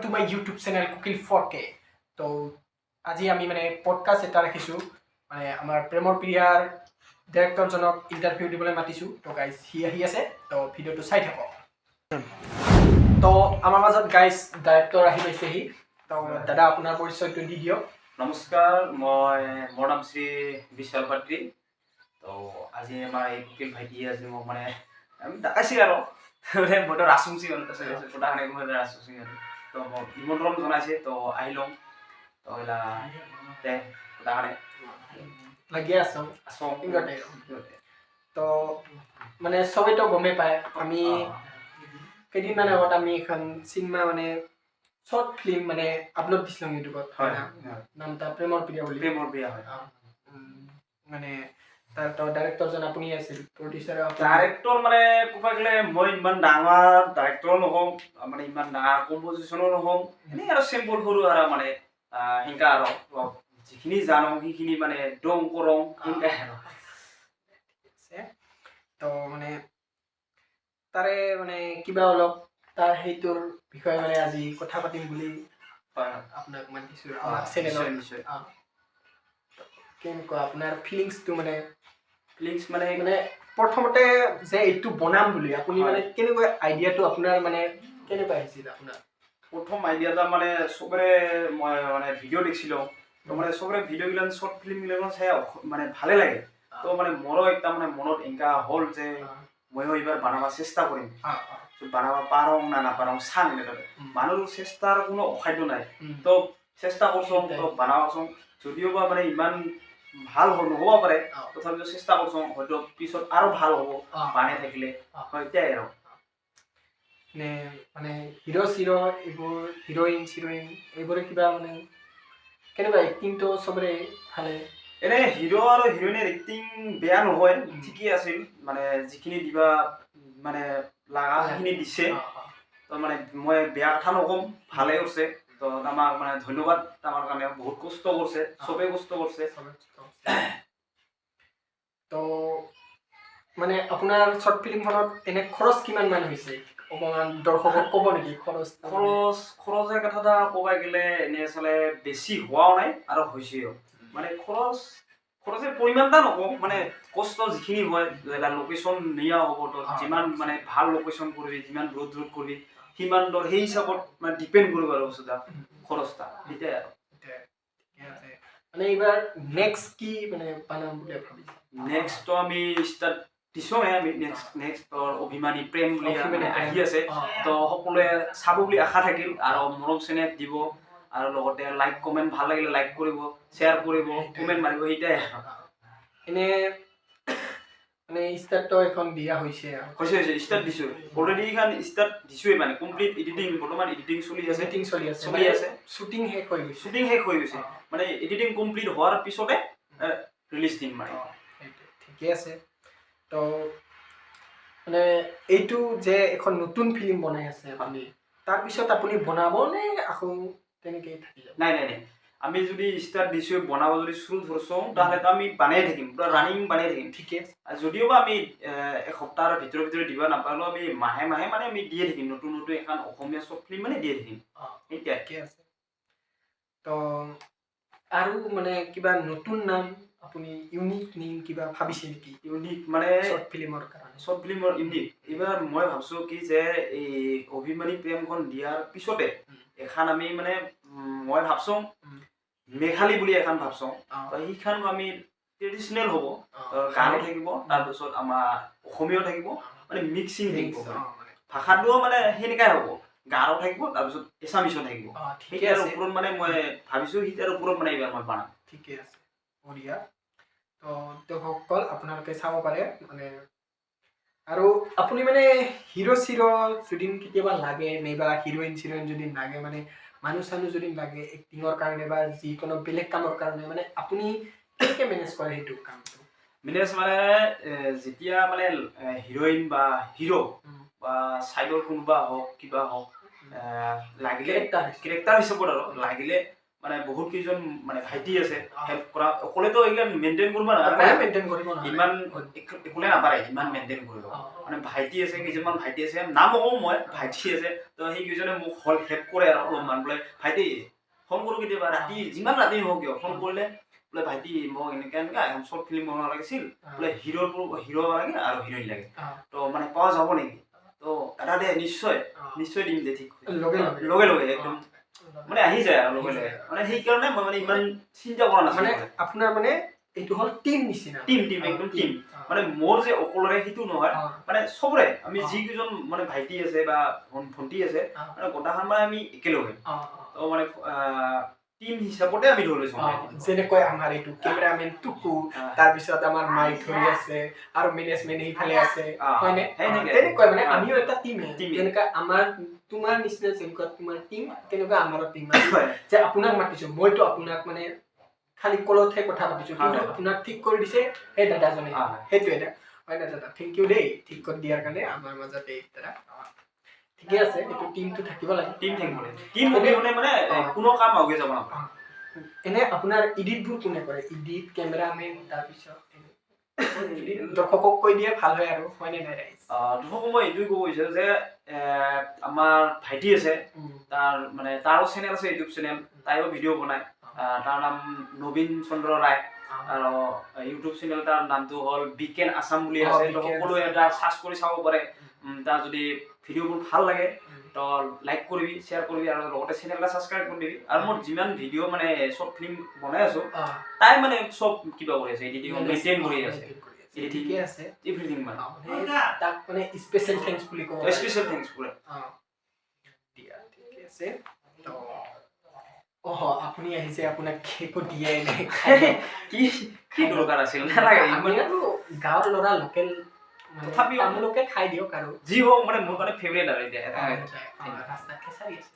to my YouTube channel Cooking 4K. তো আজি আমি মানে পডকাষ্ট এটা ৰাখিছোঁ মানে আমাৰ প্ৰেমৰ প্ৰিয়াৰ ডাইৰেক্টৰজনক ইণ্টাৰভিউ দিবলৈ মাতিছোঁ। তো গাইজ সি আহি আছে, তো ভিডিঅ'টো চাই থাকক। তো আমাৰ মাজত গাইজ ডাইৰেক্টৰ আহি পাইছেহি। তো দাদা আপোনাৰ পৰিচয়টো দি দিয়ক। নমস্কাৰ, মোৰ নাম শ্ৰী বিশাল পাত্ৰী। তো আজি আমাৰ এই কুকিল ভাইটিয়ে আজি মোক মানে ডাকাইছে আৰু মইতো ৰাজবংশী ৰাজবংশী তো মোক নিমন্ত্ৰণ জনাইছে, তো আহি লওঁ। তো এলা দে লাগি আছোঁ আছোঁ ইংগতে। তো মানে চবেইতো গমেই পায়, আমি কেইদিনমান আগত আমি এখন চিনেমা মানে শ্বৰ্ট ফিল্ম মানে আপলোড দিছিলোঁ ইউটিউবত, হয় নামটা প্ৰেমৰ প্ৰিয়া বুলি। প্ৰেমৰ বিয়া হয়। মানে তাৰ ডাইৰেক্টৰজন আপুনি আছিল, প্ৰডিউচাৰ ডাইৰেক্টৰ মানে ক'ব গ'লে মই ইমান ডাঙৰ ডাইৰেক্টৰো নহওঁ, মানে ইমান ডাঙৰ কম্পজিশ্যনো নহওঁ, এনেই আৰু চিম্পল সৰু আৰু মানে সেনেকা আৰু যিখিনি জানো সেইখিনি মানে দং কৰোঁ সেনেকাই আৰু। তো মানে তাৰে মানে কিবা অলপ তাৰ সেইটোৰ বিষয়ে মানে আজি কথা পাতিম বুলি আপোনাক মাতিছোঁ আমাৰ চেনেলত। নিশ্চয় কেনেকুৱা আপোনাৰ ফিলিংছটো মানে ফিলিংছ মানে মানে প্ৰথমতে যে এইটো বনাম বুলি আপুনি মানে কেনেকুৱা আইডিয়াটো আপোনাৰ মানে কেনেকুৱা আহিছিল আপোনাৰ? প্ৰথম আইডিয়াটা মানে চবৰে মই মানে ভিডিঅ' দেখিছিলোঁ, তো মানে চবৰে ভিডিঅ'গিলান শ্বৰ্ট ফিল্মগিলান চাই মানে ভালে লাগে। তো মানে মোৰো একটা মানে মনত এনেকা হ'ল যে ময়ো এইবাৰ বনাব চেষ্টা কৰিম, বনাব পাৰোঁ না নাপাৰোঁ চাম। এনেদৰে মানুহৰ চেষ্টাৰ কোনো অসাধ্য নাই, তো চেষ্টা কৰছোঁ, তো বনাবচোন। যদিও বা মানে ইমান ভাল নহ'ব পাৰে, তথাপিও চেষ্টা কৰছোঁ, হয়তো পিছত আৰু ভাল হ'ব বনাই থাকিলে। এতিয়াই আৰু মানে হিৰ' চিৰ' এইবোৰ হিৰ'ইন এইবোৰে কিবা মানে কেনেকুৱা এক্টিংটো চবৰে ভালে? এনে হিৰ' আৰু হিৰ'ইনৰ এক্টিং বেয়া নহয়, ঠিকেই আছিল। মানে যিখিনি দিবা মানে লাগা সেইখিনি দিছে, তো মানে মই বেয়া কথা নক'ম, ভালেই কৰিছে। তো আমাক মানে ধন্যবাদ, আমাৰ কাৰণে বহুত কষ্ট কৰিছে, চবেই কষ্ট কৰিছে। তো মানে আপোনাৰ শ্বৰ্ট ফিল্মখনত এনে খৰচ কিমান মান হৈছে অকণমান দৰ্শকক ক'ব নেকি? খৰচৰ কথা এটা ক'ব গ'লে এনে চালে বেছি হোৱাও নাই আৰু হৈছেও। মানে খৰচৰ পৰিমাণটা নকওঁ, মানে কষ্ট যিখিনি হয়, লোকেশ্যন নিয়া হ'ব, তো যিমান মানে ভাল লোকেশ্যন কৰিবি, যিমান দূৰত কৰিবি, সিমান দূৰ সেই হিচাপত মানে ডিপেণ্ড কৰিব আৰু বস্তুটা খৰচটা সেইটাই আৰু। মানে এইবাৰ নেক্সট কি মানে বনাম বুলি ভাবিছে? নেক্সটটো আমি ষ্টাৰ্ট দিছোঁহে, আমি নেক্সট অভিমানী প্ৰেম বুলি আহি আছে। তো সকলোৱে চাব বুলি আশা থাকিল আৰু মৰম চেনেহ দিব, আৰু লগতে লাইক কমেণ্ট ভাল লাগিলে লাইক কৰিব, শ্বেয়াৰ কৰিব, কমেণ্ট মাৰিব, সেইটাই। এনে মানে ষ্টাৰ্টটো এখন দিয়া হৈছে ষ্টাৰ্ট দিছোঁ অলৰেডি, এইখন ষ্টাৰ্ট দিছোঁৱে, মানে কমপ্লিট এডিটিং, বৰ্তমান এডিটিং চলি আছে। শ্বুটিং শেষ হৈ গৈছে, মানে এডিটিং কমপ্লিট হোৱাৰ পিছতে ৰিলিজ দিম মানে। ঠিকে আছে। তো মানে এইটো যে এখন নতুন ফিল্ম বনাই আছে আপুনি, তাৰপিছত আপুনি বনাব নে আকৌ তেনেকৈ থাকি যাব? নাই, আমি যদি ষ্টাৰ্ট দিছোঁ, বনাব যদি শুৰু ধৰছোঁ, তাহলেতো আমি বানাই থাকিম, পুৰা ৰানিং বানাই থাকিম। ঠিকে আছে। যদিও বা আমি এসপ্তাহৰ ভিতৰে দিব নাপালেও আমি মাহে মানে আমি দিয়ে থাকিম, নতুন এখন অসমীয়া শ্বৰ্ট ফিল্ম মানে দিয়ে থাকিম। এতিয়া ঠিকে আছে। তো আৰু মানে কিবা নতুন নাম আপুনি ইউনিক নেম কিবা ভাবিছে নেকি? ইউনিক মানে শ্বৰ্ট ফিল্মৰ কাৰণে? শ্বৰ্ট ফিল্মৰ ইউনিক এইবাৰ মই ভাবছোঁ কি যে এই অভিমানী প্ৰেমখন দিয়াৰ পিছতে এখন আমি মানে মই ভাবছোঁ মেঘালী বুলি এখন ভাবছোঁ। তো সেইখন আমি ট্ৰেডিশ্যনেল হ'ব, গানো থাকিব, তাৰপিছত আমাৰ অসমীয়াও থাকিব, মানে মিক্সিং থাকিব, ভাষাটোও মানে সেনেকাই হ'ব, গাৰো থাকিব, তাৰপিছত এছামিছো থাকিব। সেইটাৰ ওপৰত মানে মই ভাবিছোঁ, সেইটাৰ ওপৰত মানে এইবাৰ মই বনাম। ঠিকে আছে, বঢ়িয়া। তো দৰ্শকসকল আপোনালোকে চাব পাৰে মানে। আৰু আপুনি মানে হিৰ' চিৰ' যদি কেতিয়াবা লাগে, নাইবা হিৰ'ইন যদি লাগে, মানে মানুহ যদি লাগে এক্টিঙৰ কাৰণে বা যিকোনো বেলেগ কামৰ কাৰণে, মানে আপুনি কেনেকৈ মেনেজ কৰে সেইটো কামটো? মেনেজ মানে যেতিয়া মানে হিৰ'ইন বা হিৰ' বা ছাইডৰ কোনোবা হওক কিবা হওক লাগিলে কেৰেক্টাৰ হিচাপত আৰু লাগিলে মানে বহুত কেইজন মানে ভাইটি আছে হেল্প কৰা অকলেতো এইগিলা মেইনটেইন কৰিব নোৱাৰে অকলে মেইনটেইন কৰিব নোৱাৰে ইমান একলে নাপাৰে ইমান মেইনটেইন কৰিব মানে ভাইটি আছে কেইজনমান ভাইটি আছে নাম নকওঁ মই ভাইটি আছে তো সেইকেইজনে মোক হেল্প কৰে আৰু অলপমান বোলে ভাইটি ফোন কৰোঁ কেতিয়াবা ৰাতি যিমান ৰাতি হওক কিয় ফোন কৰিলে বোলে ভাইটি মোক এনেকৈ এখন শ্বৰ্ট ফিল্ম বনাব লাগিছিল বোলে হিৰ' লাগে আৰু হিৰইন লাগে তো মানে পোৱা যাব নেকি তো এটা দে নিশ্চয় দিম দে ঠিক লগে লগে একদম মানে আহি যায় আৰু লগে লগে মানে সেইকাৰণে মই মানে ইমান চিন্তা কৰা নাছিলো মানে আপোনাৰ মানে এইটো হ'ল টিম নিচিনা টিম একদম টিম মানে মোৰ যে অকলৰে সেইটো নহয় মানে চবৰে আমি যিকেইজন মানে ভাইটি আছে বা ভণ্টি আছে মানে গোটাখন মানে আমি একেলগে তো মানে টিম হিচাপতে আমি ধৰিছো যেনেকৈ আমাৰ এইটো কেমেৰামেন টুকু তাৰপিছত আমাৰ মাইক ধৰি আছে আৰু মেনেজমেণ্ট সেইফালে আছে হয়নে তেনেকৈ মানে আমিও এটা টিম যেনেকৈ আমাৰ তোমাৰ নিচিনা যেনেকুৱা তোমাৰ টিম তেনেকুৱা আমাৰো টিম যে আপোনাক মাতিছো মইতো আপোনাক মানে খালি কলতহে কথা পাতিছো কিন্তু আপোনাক ঠিক কৰি দিছে সেই দাদাজনে সেইটোৱে এটা হয় না দাদা থেংক ইউ দেই ঠিক কৰি দিয়াৰ কাৰণে আমাৰ মাজতে এটা ঠিকে আছে এইটো টিমটো থাকিব লাগে টিম মানে কোনো কাম আগে যাব নাপায় এনে আপোনাৰ এডিটবোৰ কোনে কৰে এডিট কেমেৰামেন তাৰপিছত দৰ্শকক কৈ দিয়ে ভাল হয় আৰু হয়নে নাই ৰাইজ দৰ্শকক মই এইটোৱে ক'ব বিচাৰো যে আমাৰ ভাইটি আছে তাৰ মানে তাৰো চেনেল আছে ইউটিউব চেনেল তাইও ভিডিঅ' বনায় তাৰ নাম নবীন চন্দ্ৰ ৰায় আৰু ইউটিউব চেনেল তাৰ নামটো হ'ল বিকেন আছাম বুলি আছে তো সকলোৱে এটা চাৰ্চ কৰি চাব পাৰে তাৰ যদি ভিডিঅ'বোৰ ভাল লাগে তো লাইক কৰিবি শ্বেয়াৰ কৰিবি আৰু লগতে চেনেলটা ছাবস্ক্ৰাইব কৰি দিবি আৰু মোৰ যিমান ভিডিঅ' মানে শ্বৰ্ট ফিল্ম বনাই আছো তাই মানে চব কিবা কৰি আছে এডিটিং মেইনটেইন কৰি আছে ঠিকে আছে এভৰিথিং মানে তাক মানে স্পেচিয়েল থেংকছ বুলি কওঁ স্পেচিয়েল থেংকছ পুৰা দিয়া ঠিকে আছে তো আপুনি আহিছে আপোনাক কেকো দিয়ে কি দৰকাৰ আছিল নালাগে আমি আৰু গাঁৱৰ ল'ৰা লোকেল তথাপিও তামোলকে খাই দিয়ক আৰু যি হওক মানে মোৰ কাৰণে ফেভৰেট আৰু এতিয়া ৰাস্তাত খেচাৰি আছে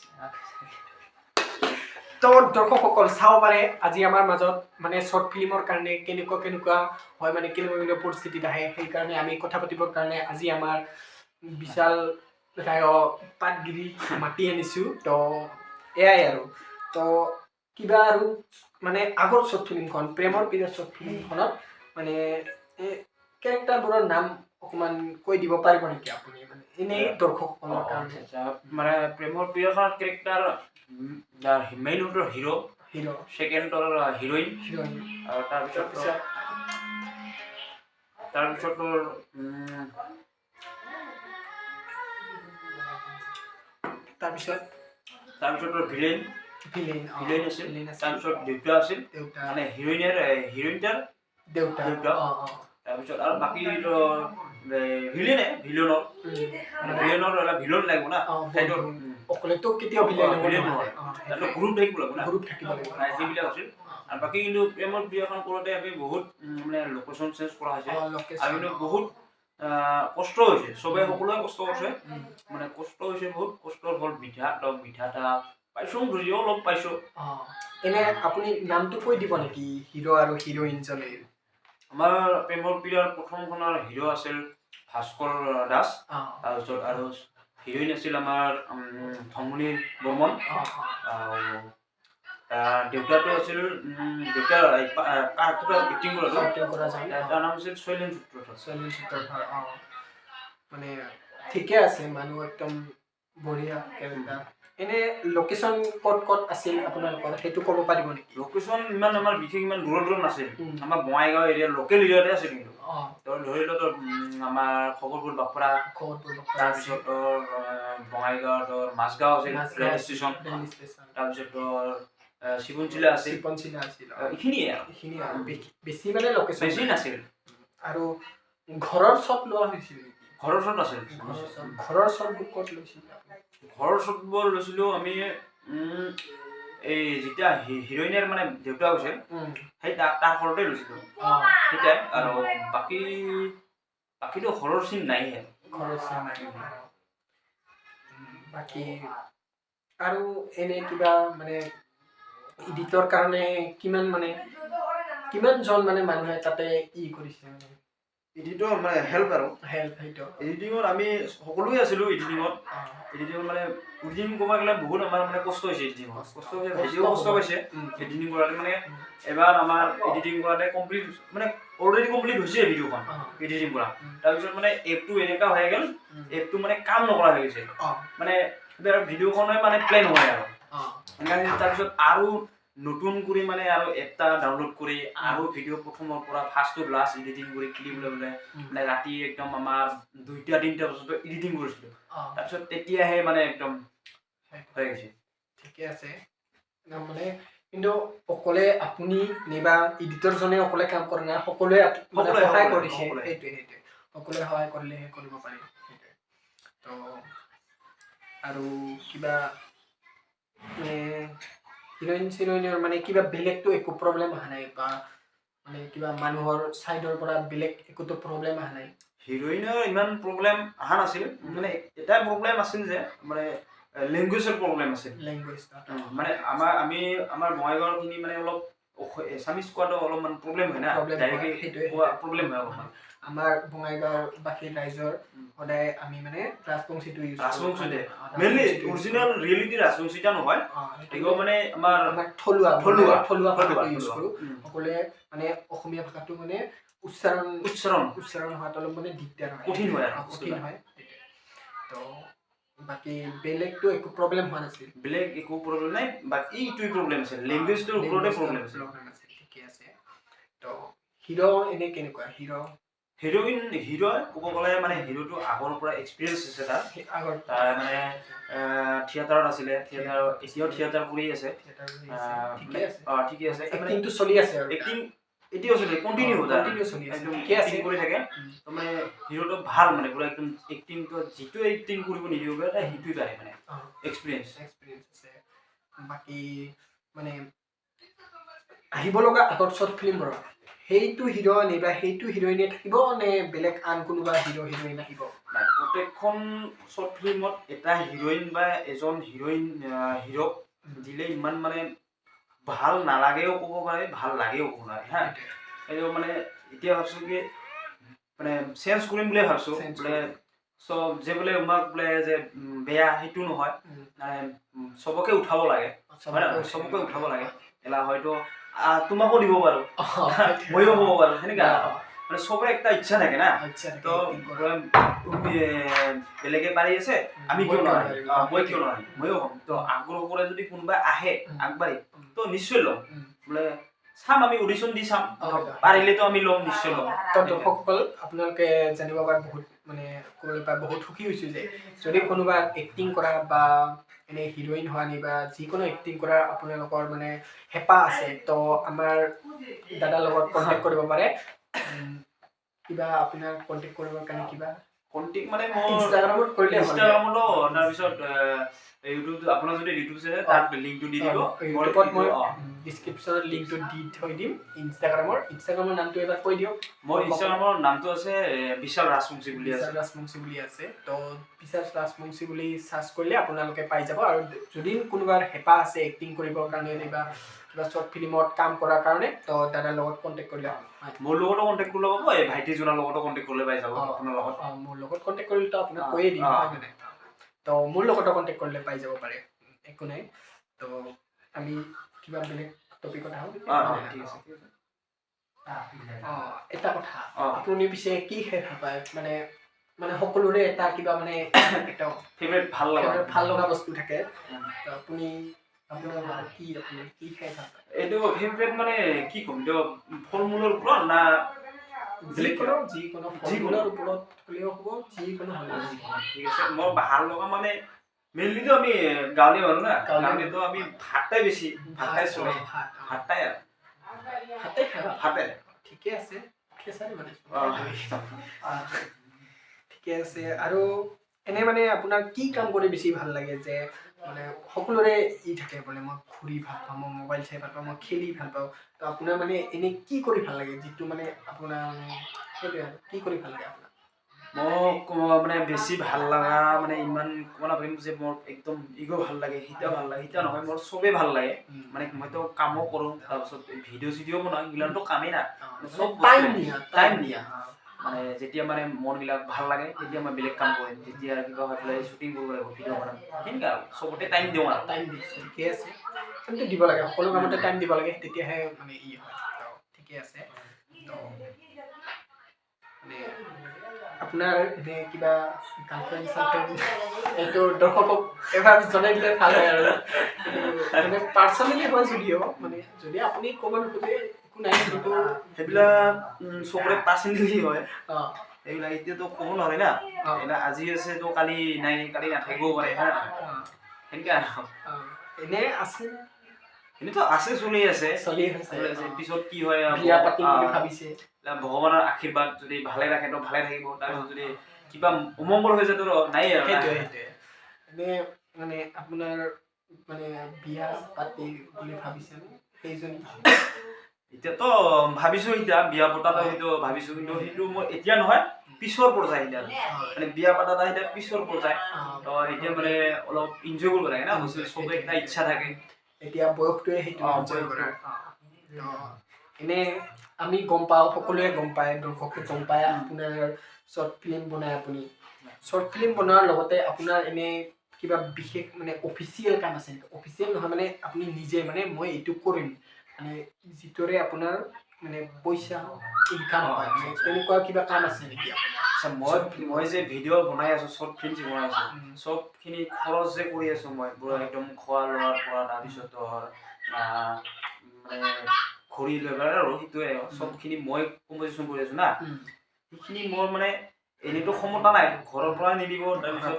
তো দৰ্শকসকল চাব পাৰে আজি আমাৰ মাজত মানে শ্বৰ্ট ফিল্মৰ কাৰণে কেনেকুৱা হয় মানে কেনেকুৱা পৰিস্থিতিত আহে সেইকাৰণে আমি কথা পাতিবৰ কাৰণে আজি আমাৰ বিশাল ৰায়ক পাতগিৰি মাতি আনিছোঁ তো এয়াই আৰু তো কিবা আৰু মানে আগৰ শ্বৰ্ট ফিল্মখন প্ৰেমৰ পিৰিয়ড শ্বৰ্ট ফিল্মখনত মানে কেৰেক্টাৰবোৰৰ নাম অকণমান কৈ দিব পাৰিব নেকি আপুনি মানে এনেই দৰ্শকসকলৰ কাৰণে মানে প্ৰেমৰ প্ৰিয়ৰ কেৰেক্টাৰ মেইন হ'ল হিৰ' ছেকেণ্ড হ'ল হিৰইন আৰু তাৰপিছত ভিলেইন আছিল তাৰপিছত দেউতা আছিল মানে হিৰইনটাৰ দেউতা তাৰপিছত আৰু বাকী ভিলেন লাগিব না অকলেতো কেতিয়াও ভিলেন নহয় গ্ৰুপ থাকিব লাগিব সেইবিলাক আছিল আৰু বাকী কিন্তু প্ৰেমৰ প্ৰিয়খন কৰোঁতে আমি বহুত মানে লোকেশ্যন চেঞ্জ কৰা হৈছে আৰু কিন্তু বহুত কষ্ট হৈছে চবে সকলোৱে কষ্ট কৰিছে মানে কষ্ট হৈছে বহুত কষ্টৰ ফল মিঠা এটা পাইছোঁ বুজিও অলপ পাইছোঁ এনে আপুনি নামটো কৈ দিব নেকি হিৰ' আৰু হিৰইনজনে আমাৰ প্ৰেমৰ প্ৰিয়ৰ প্ৰথমখনৰ হিৰ' আছিল ভাস্কৰ দাস তাৰপিছত আৰু হিৰইন আছিল আমাৰ ধনমণি বৰ্মন দেউতাটো আছিল দেউতাৰ এক্টিং কৰা তাৰ নাম আছিল শৈলেন সূত্ৰধৰ মানে ঠিকে আছে মানুহ একদম বঢ়িয়া কেৰেক্টাৰ এনে লোকেশ্যন ক'ত আছিল আপোনালোকৰ সেইটো ক'ব পাৰিব নেকি লোকেশ্যন ইমান আমাৰ বিশেষ ইমান দূৰত নাছিল আমাৰ বঙাইগাঁও এৰিয়াৰ লোকেল এৰিয়াতে আছিল কিন্তু ধৰি লওক আমাৰ খগৰপুৰ বাখৰা তাৰপিছত বঙাইগাঁও মাজগাঁও আছিল ৰেল ষ্টেচন তাৰপিছত শিৱনচিলা আছিল এইখিনিয়ে বেছি মানে লোকেশ্যন বেছি নাছিল আৰু ঘৰৰ শ্বট লোৱা হৈছিল ঘৰৰ শ্বট আছিল ঘৰৰ শ্বটবোৰ ক'ত লৈছিল ঘৰৰ শ্বটবোৰ লৈছিলোঁ আমি এই যেতিয়া হিৰইনৰ মানে দেউতা হৈছিল সেই তাৰ ঘৰতে লৈছিলোঁ সেইটাই আৰু বাকীটো ঘৰৰ চিন নাইহে বাকী আৰু এনে কিবা মানে এডিটৰ কাৰণে কিমানজন মানে মানুহে তাতে কৰিছে মানে এডিটৰ মানে হেল্প আৰু হেল্প সেইটো এডিটিঙত আমি সকলোৱে আছিলোঁ এডিটিঙত মানে এডিটিং ক'ব গ'লে বহুত আমাৰ মানে কষ্ট হৈছে এডিটিঙত কষ্ট হৈছে ভিডিঅ' কষ্ট পাইছে এডিটিং কৰাতে মানে এবাৰ আমাৰ এডিটিং কৰাতে কমপ্লিট মানে অলৰেডি কমপ্লিট হৈছে ভিডিঅ'খন এডিটিং কৰা তাৰপিছত মানে এপটো এনেকুৱা হৈ গ'ল এপটো মানে কাম নকৰা হৈ গৈছে মানে ভিডিঅ'খনে মানে প্লে নহয় আৰু এনেকৈ তাৰপিছত আৰু নতুন কৰি মানে আৰু এপটা ডাউনলোড কৰি আৰু ভিডিঅ' প্ৰথমৰ পৰা ফাৰ্ষ্ট টু লাষ্ট এডিটিং কৰি ক্লিপ লৈ মানে ৰাতি একদম আমাৰ 2টা-3টা বজাত এডিটিং কৰিছিলোঁ তাৰপিছত তেতিয়াহে মানে একদম হৈ গৈছে ঠিকে আছে মানে কিন্তু অকলে আপুনি নাইবা এডিটৰজনে অকলে কাম কৰা নাই সকলোৱে মানে সহায় কৰিছে সেইটোৱে সকলোৱে সহায় কৰিলেহে কৰিব পাৰি সেইটোৱে তো আৰু কিবা হিৰইনৰ মানে কিবা বেলেগতো একো প্ৰব্লেম অহা নাই বা মানে কিবা মানুহৰ চাইডৰ পৰা বেলেগ একোতো প্ৰব্লেম অহা নাই হিৰইনৰ ইমান প্ৰব্লেম অহা নাছিল মানে এটা প্ৰব্লেম আছিল যে মানে লেংগুৱেজৰ প্ৰব্লেম আছিল মানে আমাৰ বঙাইগাঁওখিনি মানে অলপ এছামিছ কোৱাটো অলপমান প্ৰব্লেম হয় না প্ৰব্লেম হয় অলপমান আমাৰ বঙাইগাঁও বাকী ৰাইজৰ সদায় আমি মানে ৰাজবংশীটো ইউজ ৰাজবংশীতে মেইনলি অৰিজিনেল ৰিয়েলিটি ৰাজবংশীটা নহয় এগো মানে আমাৰ থলুৱা ভাষাটো ইউজ কৰোঁ সকলোৱে মানে অসমীয়া ভাষাটো মানে উচ্চাৰণ হোৱাটো অলপ মানে দিগদাৰ হয় কঠিন হয় তো বাকী বেলেগতো একো প্ৰব্লেম হোৱা নাছিল বেলেগ একো প্ৰব্লেম নাই বাকী এইটোৱে প্ৰব্লেম আছিল লেংগুৱেজটোৰ ওপৰতে প্ৰব্লেম আছিল ঠিকে আছে তো হিৰো এনে কেনেকুৱা হিৰো ক'ব গ'লে মানে হিৰোটো আগৰ পৰা এক্সপিৰিয়েঞ্চ আছে তাৰ মানে থিয়েটাৰত আছিলে এতিয়াও থিয়েটাৰ কৰি আছে ঠিকে আছে এক্টিংটো চলি আছে আৰু এক্টিং এতিয়াও চলি কণ্টিনিউ কৰি থাকে মানে হিৰোটো ভাল মানে পুৰা একদম এক্টিংটো যিটো এক্টিং কৰিব নিদিব সেইটোৱে পাৰে মানে এক্সপিৰিয়েঞ্চ আছে বাকী মানে আহিব লগা আগৰ শ্বৰ্ট ফিল্মবোৰত সেইটো হিৰো নাইবা সেইটো হিৰইনে থাকিব নে বেলেগ আন কোনোবা হিৰইন আহিব প্ৰত্যেকখন শ্বৰ্ট ফিল্মত এটা হিৰইন বা এজন হিৰক দিলে ইমান মানে ভাল নালাগেও ক'ব পাৰে ভাল লাগেও ক'ব পাৰে হা এইটো মানে এতিয়া ভাবছোঁ কি মানে চেঞ্জ কৰিম বুলিয়ে ভাবছোঁ বোলে চব যে বোলে আমাক বোলে যে বেয়া সেইটো নহয় মানে চবকে উঠাব লাগে হয় না চবকে উঠাব লাগে এলা হয়তো তোমাকো দিব পাৰোঁ ময়ো হ'ব পাৰোঁ সেনেকুৱা মানে চবৰে একটা ইচ্ছা থাকে না তো বেলেগে পাৰি আছে আমি কিয় নোৱাৰিম মই কিয় নোৱাৰিম ময়ো হ'ম তো আগ্ৰহ কৰে যদি কোনোবা আহে আগবাঢ়ি তো নিশ্চয় ল'ম বোলে চাম আমি অডিশ্যন দি চাম পাৰিলেতো আমি ল'ম নিশ্চয় ল'ম তো দৰ্শকসকল আপোনালোকে জানিব পাৰে বহুত মানে ক'বলৈ পাই বহুত সুখী হৈছোঁ যে যদি কোনোবা এক্টিং কৰা বা এনে হিৰইন হোৱা নি বা যিকোনো এক্টিং কৰা আপোনালোকৰ মানে হেঁপাহ আছে তো আমাৰ দাদাৰ লগত কণ্টেক্ট কৰিব পাৰে কিবা আপোনাৰ কণ্টেক্ট কৰিবৰ কাৰণে কিবা কণ্টেক্ট মানে মই ইনষ্টাগ্ৰামত কৰিলে ইনষ্টাগ্ৰামতো তাৰপিছত ইউটিউব আপোনাৰ যদি ইউটিউব আছে তাত লিংকটো দি দিব ইউটিউবত মই ডিছক্ৰিপশ্যনত লিংকটো দি থৈ দিম ইনষ্টাগ্ৰামৰ নামটো এবাৰ কৈ দিয়ক মোৰ ইনষ্টাগ্ৰামৰ নামটো আছে বিশাল ৰাজবংশী বুলি আছে তো বিশাল ৰাজবংশী বুলি চাৰ্চ কৰিলে আপোনালোকে পাই যাব আৰু যদি কোনোবাৰ হেঁপাহ আছে এক্টিং কৰিবৰ কাৰণে বা কিবা শ্বৰ্ট ফিল্মত কাম কৰাৰ কাৰণে তো দাদাৰ লগত কণ্টেক্ট কৰিলে মোৰ লগতো কণ্টেক্ট কৰিলে হ'ব এই ভাইটিজনৰ লগতো কণ্টেক্ট কৰিলে পাই যাব আপোনাৰ লগত মোৰ লগত কণ্টেক্ট কৰিলেতো আপোনাক কৈয়ে দিম মানে তো মোৰ লগতো কণ্টেক্ট কৰিলে পাই যাব পাৰে একো নাই তো আমি কিবা বেলেগ টপিকত আহোঁ ঠিক আছে এটা কথা আপুনি পিছে কি খাই ভাল পায় মানে সকলোৰে এটা কিবা মানে একটা ফেভৰেট ভাল লগা বস্তু থাকে তো আপুনি আপোনাৰ কি খাই ভাল পায় এইটো ফেভৰেট মানে কি ক'ম এইটো ফল মূলৰ ওপৰত না যিকোনো ফল মূলৰ ওপৰত হ'লেও হ'ব যিকোনো হ'লেও ঠিক আছে মই ভাল লগা মানে মেইনলিতো আমি গাঁৱলীয়া মানুহ না গাঁৱলীয়াতো আমি ভাতটাই বেছি ভাতটাই চলে ভাতটাই আৰু ভাতে ঠিকে আছে ঠিকে আছে আৰু এনে মানে আপোনাৰ কি কাম কৰি বেছি ভাল লাগে যে মানে সকলোৰে থাকে বোলে মই ঘূৰি ভাল পাওঁ মই মোবাইল চাই ভাল পাওঁ মই খেলি ভাল পাওঁ তো আপোনাৰ মানে এনে কি কৰি ভাল লাগে যিটো মানে আপোনাৰ মানে সেইটোৱে আৰু কি কৰি ভাল লাগে আপোনাৰ মোক মানে বেছি ভাল লগা মানে ইমান ক'ব নাপাৰিম যে মোৰ একদম ইগো ভাল লাগে সিটা ভাল লাগে সিটা নহয় মোৰ চবেই ভাল লাগে মানে মইতো কামো কৰোঁ তাৰপিছত ভিডিঅ' চিডিঅ' বনাওঁ এইগিলাটো কামেই না চব টাইম দিয়া মানে যেতিয়া মানে মনবিলাক ভাল লাগে তেতিয়া মই বেলেগ কাম কৰিম, যেতিয়া কিবা হৈ পেলাই শ্বুটিং কৰিব লাগিব, ভিডিঅ' বনাম, সেনেকৈ আৰু চবতে টাইম দিওঁ আৰু। টাইম দিছোঁ, ঠিকে আছে, টাইমটো দিব লাগে, সকলো কামতে টাইম দিব লাগে, তেতিয়াহে মানে ই হয়। তো ঠিকে আছে। তো মানে আপোনাৰ এনে কিবা গাৰ্লফ্ৰেণ্ড চাৰ্লফ্ৰেণ্ড এইটো দৰ্শকক এবাৰ জনাই দিলে ভাল হয় আৰু মানে পাৰ্চনেলি হয় যদিও মানে যদি আপুনি ক'ব নোখোজে একো নাই, কিন্তু সেইবিলাক চবৰে পাৰ্চনেলি হয়, অঁ এইবিলাক এতিয়াতো ক'ব নোৱাৰে না, এইবিলাক আজি আছে তো কালি নাই, কালি নাথাকিবও পাৰে, হয় নহয়, সেনেকৈ আৰু। এনে আছে, এনেতো আছে, চলি আছে, চলি আছে, পিছত কি হয় বিয়া পাতিম বুলি ভাবিছে, ভগৱানৰ আশীৰ্বাদ যদি ভালে ৰাখে তো ভালে থাকিব, তাৰপিছত যদি কিবা অমংগল হৈ যায় তো নাই আৰু। সেইটোৱে এনে মানে আপোনাৰ মানে বিয়া পাতি বুলি ভাবিছেনে সেইজনী? এতিয়াতো ভাবিছো, এতিয়া বিয়া পতাটো সেইটো ভাবিছো, কিন্তু সেইটো মই এতিয়া নহয়, পিছৰ পৰ্যায় এতিয়া মানে বিয়া পাতাটা এতিয়া পিছৰ পৰ্যায়। তো এতিয়া মানে অলপ এনজয় কৰিব লাগে না, বস্তু চবে এটা ইচ্ছা থাকে, এতিয়া বয়সটোৱে সেইটো এনজয় বয়সটো। কৰাৰ। এনে আমি গম পাওঁ, সকলোৱে গম পায়, দৰ্শকে গম পায় আপোনাৰ শ্বৰ্ট ফিল্ম বনাই আপুনি। শ্বৰ্ট ফিল্ম বনোৱাৰ লগতে আপোনাৰ এনে কিবা বিশেষ মানে অফিচিয়েল কাম আছে নেকি? অফিচিয়েল নহয় মানে আপুনি নিজে মানে মই এইটো কৰিম মানে যিটোৰে আপোনাৰ মানে পইচা ইনকাম হয়, মানে তেনেকুৱা কিবা কাম আছে নেকি আপোনাৰ? আচ্ছা, মই যে ভিডিঅ' বনাই আছো, শ্বৰ্ট ফিল্ম যে বনাই আছো, চবখিনি খৰচ যে কৰি আছো মই, পুৰা একদম খোৱা লোৱাৰ পৰা, তাৰপিছত মানে ঘড়ী লৈ পেলাই আৰু সেইটোৱে চবখিনি মই কম্পজিশ্যন কৰি আছো না, সেইখিনি মোৰ মানে এনেইতো ক্ষমতা নাই, ঘৰৰ পৰা নিদিব, তাৰপিছত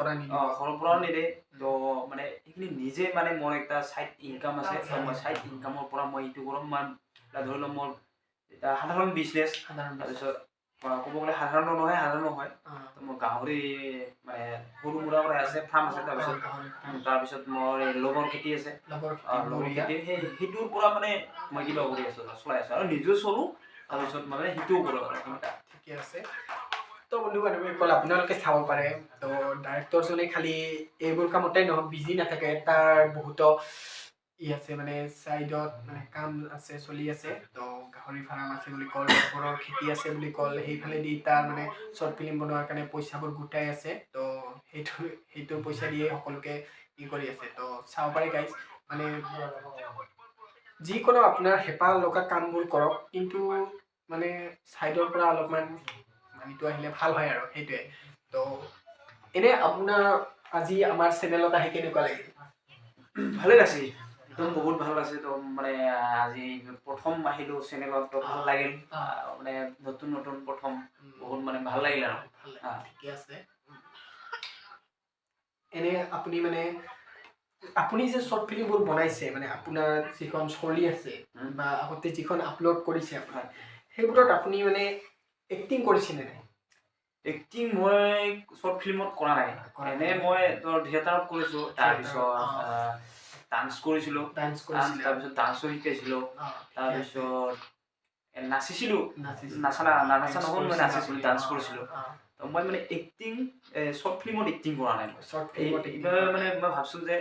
ঘৰৰ পৰাও নিদে, তো মানে সেইখিনি নিজে মানে মোৰ এটা চাইড ইনকাম আছে, মই চাইড ইনকামৰ পৰা মই এইটো কৰোঁ, মই ধৰি লওক মোৰ এটা সাধাৰণ বিজনেছ, তাৰপিছত ক'ব গ'লে সাধাৰণ নহয়, তো মোৰ গাহৰি মানে সৰু মুৰা কৰা আছে, ফাৰ্ম আছে, তাৰপিছত মোৰ এই লবৰ খেতি আছে, লবৰ খেতি, সেইটোৰ পৰা মানে মই কিবা কৰি আছো, চলাই আছো, আৰু নিজেও চলোঁ, তাৰপিছত মানে সেইটোও কৰোঁ আৰু সেনেকুৱা। ঠিকে আছে। তো বন্ধু বান্ধৱীসকল আপোনালোকে চাব পাৰে, তো ডাইৰেক্টৰজনে খালি এইবোৰ কামতে নহয় বিজি নাথাকে, তাৰ বহুতো ই আছে মানে চাইডত মানে কাম আছে, চলি আছে। তো গাহৰি ফাৰ্ম আছে বুলি ক'ল, লবৰৰ খেতি আছে বুলি ক'ল, সেইফালেদি তাৰ মানে শ্বৰ্ট ফিল্ম বনোৱাৰ কাৰণে পইচাবোৰ গোটাই আছে। তো সেইটোৰ পইচা দিয়ে সকলোকে ই কৰি আছে। তো চাব পাৰে গাইজ, মানে যিকোনো আপোনাৰ হেঁপাহ লগা কামবোৰ কৰক, কিন্তু মানে চাইডৰ পৰা অলপমান মানিটো আহিলে ভাল হয় আৰু সেইটোৱে। তো এনে আপোনাৰ আজি আমাৰ চেনেলত আহি কেনেকুৱা লাগিল? ভালে লাগছে, একদম বহুত ভাল লাগছে। তো মানে আজি প্ৰথম আহিলোঁ চেনেলত, তো ভাল লাগিল, মানে নতুন নতুন প্ৰথম বহুত মানে ভাল লাগিল আৰু। ঠিকে আছে। এনে আপুনি মানে আপুনি যে শ্বৰ্ট ফিল্মবোৰ বনাইছে, মানে আপোনাৰ যিখন চলি আছে বা আগতে যিখন আপলোড কৰিছে আপোনাৰ, সেইবোৰত আপুনি মানে এক্টিং কৰিছেনে নাই? এক্টিং মই শ্বৰ্ট ফিল্মত কৰা নাই, এনে মই তোৰ থিয়েটাৰত কৰিছোঁ, তাৰপিছত ডান্স কৰিছিলোঁ, তাৰপিছত ডান্সো শিকাইছিলোঁ, তাৰপিছত নাচিছিলোঁ, নাচা নহ'ল, মই নাচিছিলোঁ, ডান্স কৰিছিলোঁ। তো মই মানে এক্টিং শ্বৰ্ট ফিল্মত এক্টিং কৰা নাই মই। এইবাৰ মানে মই ভাবছোঁ যে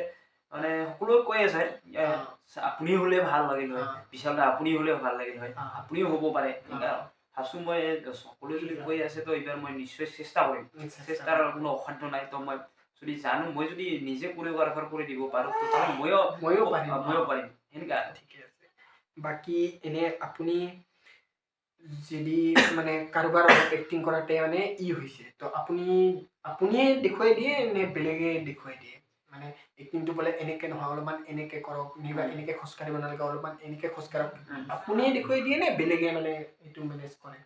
মানে সকলোৱে কৈ আছে আপুনি হ'লে ভাল লাগিল হয়, পিছলৈ আপুনি হ'লেও ভাল লাগিল হয়, আপুনিও হ'ব পাৰে, ভাবছোঁ মই সকলোৱে যদি কৈ আছে তো এইবাৰ মই নিশ্চয় চেষ্টা কৰিম, চেষ্টাৰ কোনো অসাধ্য নাই। তো মই যদি জানো, মই যদি নিজে কোৰিঅ'গ্ৰাফাৰ কৰি দিব পাৰোঁ, তেতিয়াহ'লে ময়ো পাৰিম সেনেকুৱা। ঠিকে আছে। বাকী এনে আপুনি যদি মানে কাৰোবাৰ এক্টিং কৰাতে মানে ই হৈছে, তো আপুনিয়ে দেখুৱাই দিয়ে নে বেলেগে দেখুৱাই দিয়ে? মানে এক্টিংটো বোলে এনেকে নহয়, অলপমান এনেকে কৰক, নিবা এনেকে খোজকাঢ়িব নালাগে, অলপমান এনেকে খোজকাঢ়ক, আপুনিয়ে দেখুৱাই দিয়ে নে বেলেগে মানে এইটো মেনেজ কৰে?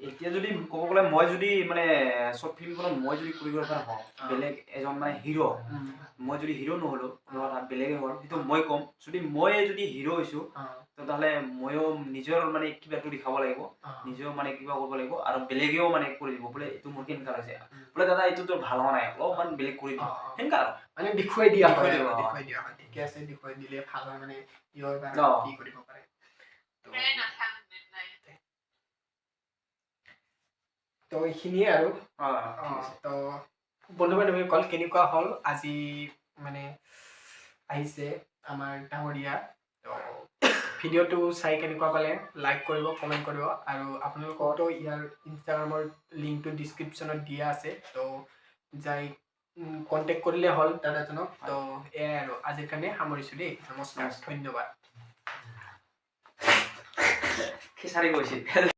এতিয়া যদি ক'ব গ'লে মই যদি মানে শ্বৰ্ট ফিল্মখনত মই যদি কোৰিঅ'গ্ৰাফাৰ হওঁ, বেলেগ এজন মানে হিৰ', মই যদি হিৰ' নহ'লোঁ, বেলেগে হ'ল, সেইটো মই ক'ম। যদি মই হিৰ' হৈছোঁ, তেতিয়াহ'লে ময়ো নিজৰ মানে কিবাটো দেখাব লাগিব, নিজেও মানে কিবা কৰিব লাগিব, আৰু বেলেগেও মানে কৰি দিব, বোলে এইটো মোৰ কেনেকুৱা হৈছে, বোলে দাদা এইটোতো ভাল হোৱা নাই, অলপমান বেলেগ কৰি দিব, সেনেকুৱা আৰু মানে দেখুৱাই দিয়া হয়। ঠিকে আছে, দেখুৱাই দিলে ভাল হয়, মানে কি কৰিব পাৰে। তো এইখিনিয়ে আৰু। তো বন্ধু বান্ধৱীসকল, কেনেকুৱা হ'ল আজি মানে আহিছে আমাৰ ডাঙৰীয়া, তো ভিডিঅ'টো চাই কেনেকুৱা পালে লাইক কৰিব কমেণ্ট কৰিব আৰু আপোনালোকতো ইয়াৰ ইনষ্টাগ্ৰামৰ লিংকটো ডিছক্ৰিপশ্যনত দিয়া আছে তো যাই কণ্টেক্ট কৰিলে হ'ল দাদাজনক তো এয়াই আৰু আজিৰ কাৰণে সামৰিছোঁ দেই নমস্কাৰ ধন্যবাদ খিচাৰি গৈছিল